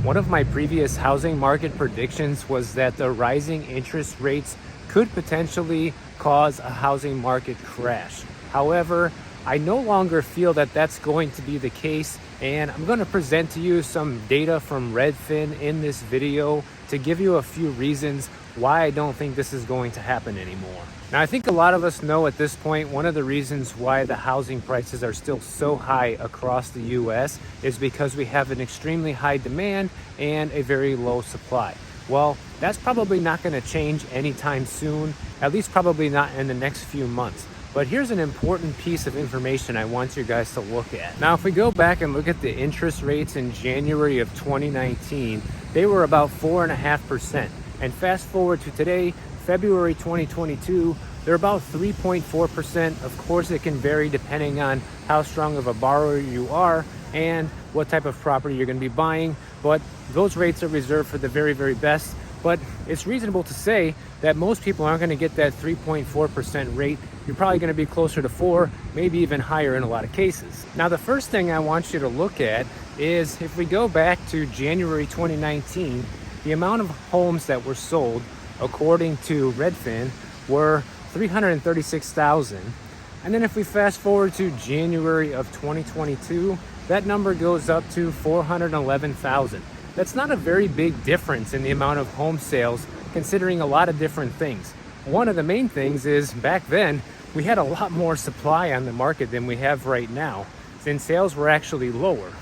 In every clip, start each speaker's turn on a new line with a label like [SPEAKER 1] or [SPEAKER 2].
[SPEAKER 1] One of my previous housing market predictions was that the rising interest rates could potentially cause a housing market crash. However, I no longer feel that that's going to be the case, and I'm going to present to you some data from Redfin in this video to give you a few reasons why I don't think this is going to happen anymore. Now, I think a lot of us know at this point, one of the reasons why the housing prices are still so high across the US is because we have an extremely high demand and a very low supply. Well, that's probably not going to change anytime soon, at least probably not in the next few months. But here's an important piece of information I want you guys to look at. Now, if we go back and look at the interest rates in January of 2019, they were about 4.5%. And fast forward to today, February 2022, they're about 3.4%. Of course, it can vary depending on how strong of a borrower you are and what type of property you're going to be buying. But those rates are reserved for the very, very best. But it's reasonable to say that most people aren't going to get that 3.4% rate. You're probably going to be closer to 4, maybe even higher in a lot of cases. Now, the first thing I want you to look at is if we go back to January 2019, the amount of homes that were sold, according to Redfin, were 336,000. And then if we fast forward to January of 2022, that number goes up to 411,000. That's not a very big difference in the amount of home sales, considering a lot of different things. One of the main things is back then, we had a lot more supply on the market than we have right now, since sales were actually lower.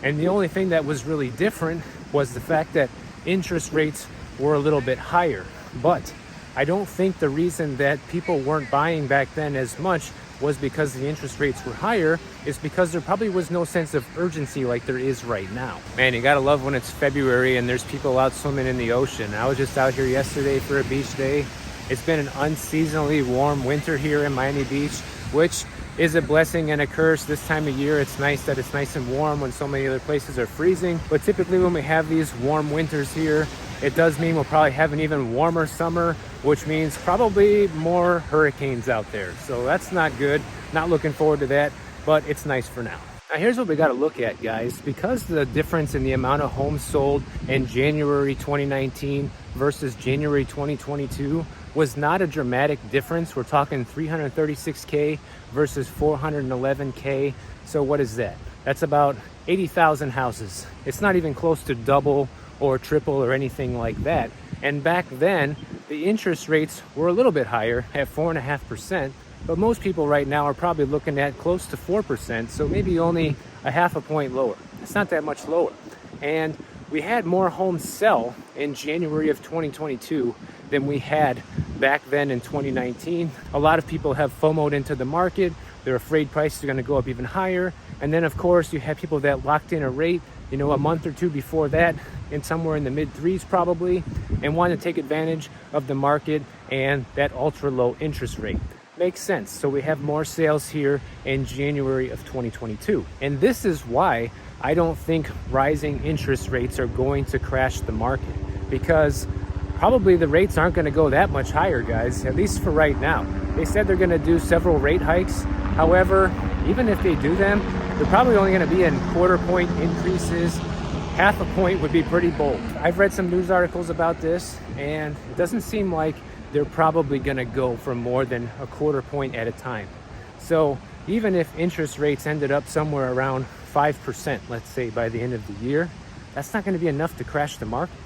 [SPEAKER 1] And the only thing that was really different was the fact that interest rates were a little bit higher. But I don't think the reason that people weren't buying back then as much was because the interest rates were higher. It's because there probably was no sense of urgency like there is right now. Man, you gotta love when it's February and there's people out swimming in the ocean. I was just out here yesterday for a beach day. It's been an unseasonably warm winter here in Miami Beach, which is a blessing and a curse. This time of year, it's nice that it's nice and warm when so many other places are freezing. But typically when we have these warm winters here, it does mean we'll probably have an even warmer summer, which means probably more hurricanes out there. So that's not good. Not looking forward to that, but it's nice for now. Now, here's what we got to look at, guys. Because the difference in the amount of homes sold in January 2019 versus January 2022 was not a dramatic difference. We're talking 336K versus 411K. So what is that? That's about 80,000 houses. It's not even close to double or triple or anything like that. And back then, the interest rates were a little bit higher at 4.5%. But most people right now are probably looking at close to 4%, so maybe only a half a point lower. It's not that much lower. And we had more homes sell in January of 2022 than we had back then in 2019. A lot of people have FOMO'd into the market. They're afraid prices are going to go up even higher. And then, of course, you have people that locked in a rate, a month or two before that, and somewhere in the mid threes probably, and want to take advantage of the market and that ultra low interest rate. Makes sense. So we have more sales here in January of 2022. And this is why I don't think rising interest rates are going to crash the market, because probably the rates aren't going to go that much higher, guys, at least for right now. They said they're going to do several rate hikes. However, even if they do them, they're probably only going to be in quarter point increases. Half a point would be pretty bold. I've read some news articles about this, and it doesn't seem like they're probably going to go for more than a quarter point at a time. So even if interest rates ended up somewhere around 5%, let's say by the end of the year, that's not going to be enough to crash the market,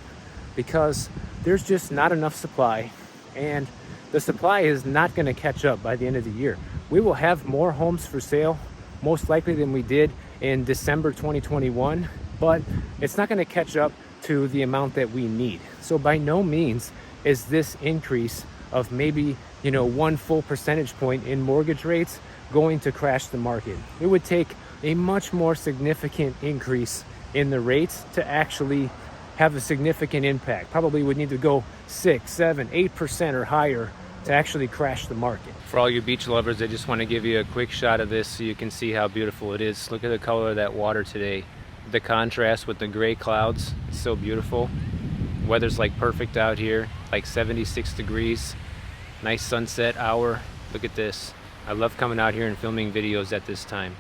[SPEAKER 1] because there's just not enough supply, and the supply is not going to catch up by the end of the year. We will have more homes for sale, most likely than we did in December 2021, but it's not going to catch up to the amount that we need. So by no means is this increase of maybe, 1 full percentage point in mortgage rates going to crash the market. It would take a much more significant increase in the rates to actually have a significant impact. Probably would need to go 6, 7, 8% or higher to actually crash the market. For all you beach lovers, I just want to give you a quick shot of this so you can see how beautiful it is. Look at the color of that water today. The contrast with the gray clouds, it's so beautiful. Weather's like perfect out here, like 76 degrees. Nice sunset hour. Look at this. I love coming out here and filming videos at this time.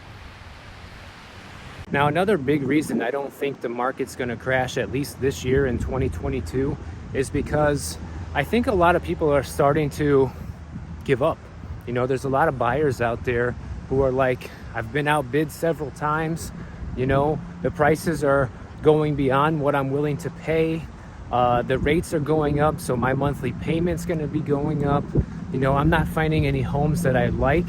[SPEAKER 1] Now, another big reason I don't think the market's going to crash, at least this year in 2022, is because I think a lot of people are starting to give up. You know, there's a lot of buyers out there who are like, I've been outbid several times. You know, the prices are going beyond what I'm willing to pay. The rates are going up, so my monthly payment's going to be going up. You know, I'm not finding any homes that I like.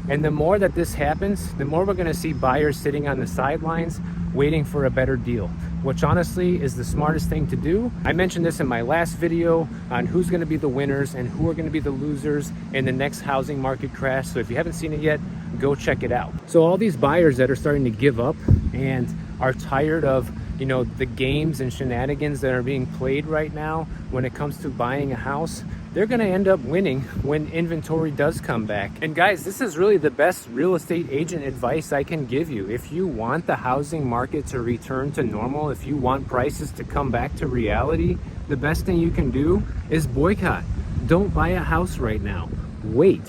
[SPEAKER 1] And the more that this happens, the more we're going to see buyers sitting on the sidelines waiting for a better deal, which honestly is the smartest thing to do. I mentioned this in my last video on who's going to be the winners and who are going to be the losers in the next housing market crash. So if you haven't seen it yet, go check it out. So all these buyers that are starting to give up and are tired of, you know, the games and shenanigans that are being played right now when it comes to buying a house, they're going to end up winning when inventory does come back. And guys, this is really the best real estate agent advice I can give you. If you want the housing market to return to normal, if you want prices to come back to reality, the best thing you can do is boycott. Don't buy a house right now. Wait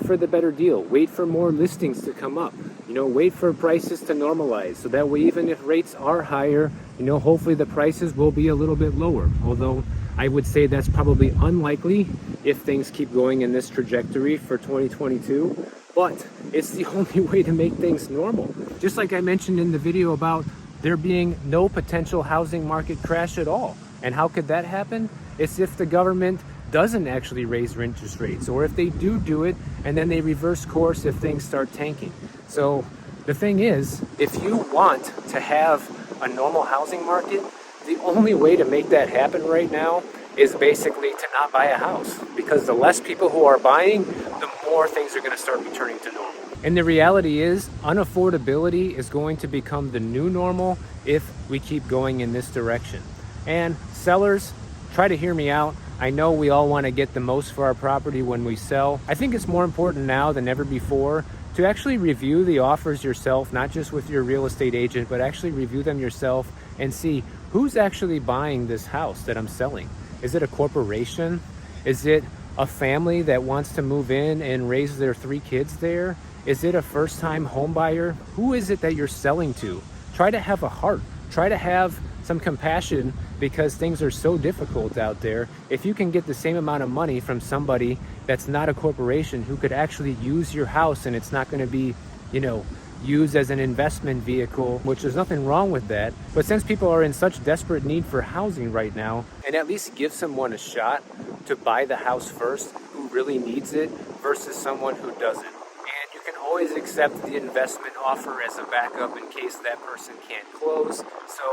[SPEAKER 1] for the better deal. Wait for more listings to come up. You know, wait for prices to normalize, so that way even if rates are higher, you know, hopefully the prices will be a little bit lower. Although I would say that's probably unlikely if things keep going in this trajectory for 2022, but it's the only way to make things normal. Just like I mentioned in the video about there being no potential housing market crash at all. And how could that happen? It's if the government doesn't actually raise interest rates, or if they do it and then they reverse course if things start tanking. So the thing is, if you want to have a normal housing market, the only way to make that happen right now is basically to not buy a house, because the less people who are buying, the more things are going to start returning to normal. And the reality is, unaffordability is going to become the new normal if we keep going in this direction. And sellers, try to hear me out. I know we all want to get the most for our property when we sell. I think it's more important now than ever before to actually review the offers yourself, not just with your real estate agent, but actually review them yourself and see who's actually buying this house that I'm selling. Is it a corporation? Is it a family that wants to move in and raise their 3 kids there? Is it a first-time home buyer? Who is it that you're selling to? Try to have a heart. Try to have some compassion, because things are so difficult out there. If you can get the same amount of money from somebody that's not a corporation who could actually use your house, and it's not going to be, you know, used as an investment vehicle, which there's nothing wrong with that. But since people are in such desperate need for housing right now, and at least give someone a shot to buy the house first who really needs it versus someone who doesn't. And you can always accept the investment offer as a backup in case that person can't close. So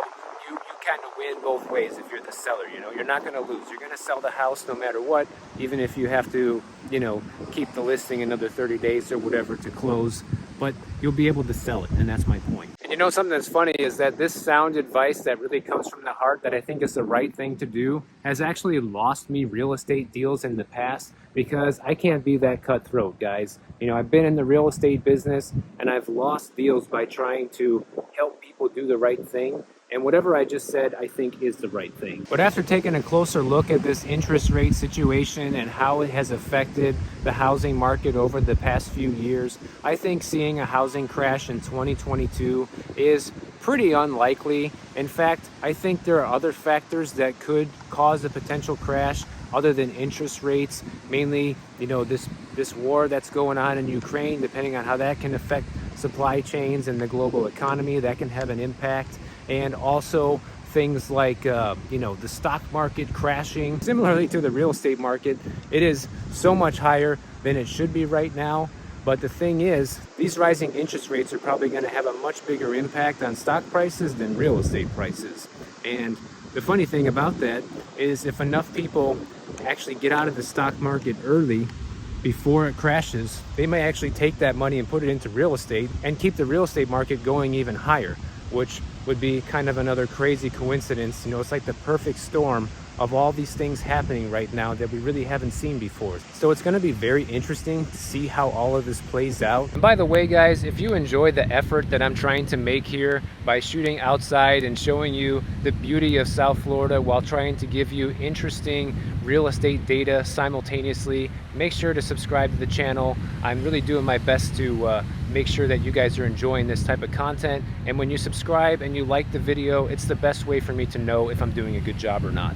[SPEAKER 1] you kind of win both ways if you're the seller. You know, you're not going to lose. You're going to sell the house no matter what, even if you have to, you know, keep the listing another 30 days or whatever to close. But you'll be able to sell it, and that's my point. And you know, something that's funny is that this sound advice that really comes from the heart, that I think is the right thing to do, has actually lost me real estate deals in the past, because I can't be that cutthroat, guys. You know, I've been in the real estate business and I've lost deals by trying to help people do the right thing. And whatever I just said, I think is the right thing. But after taking a closer look at this interest rate situation and how it has affected the housing market over the past few years, I think seeing a housing crash in 2022 is pretty unlikely. In fact, I think there are other factors that could cause a potential crash other than interest rates, mainly, you know, this war that's going on in Ukraine. Depending on how that can affect supply chains and the global economy, that can have an impact. And also things like, you know, the stock market crashing. Similarly to the real estate market, it is so much higher than it should be right now. But the thing is, these rising interest rates are probably going to have a much bigger impact on stock prices than real estate prices. And the funny thing about that is, if enough people actually get out of the stock market early, before it crashes, they may actually take that money and put it into real estate and keep the real estate market going even higher, which would be kind of another crazy coincidence. You know, it's like the perfect storm of all these things happening right now that we really haven't seen before. So it's going to be very interesting to see how all of this plays out. And by the way, guys, if you enjoy the effort that I'm trying to make here by shooting outside and showing you the beauty of South Florida while trying to give you interesting real estate data simultaneously, make sure to subscribe to the channel. I'm really doing my best to make sure that you guys are enjoying this type of content. And when you subscribe and you like the video, it's the best way for me to know if I'm doing a good job or not.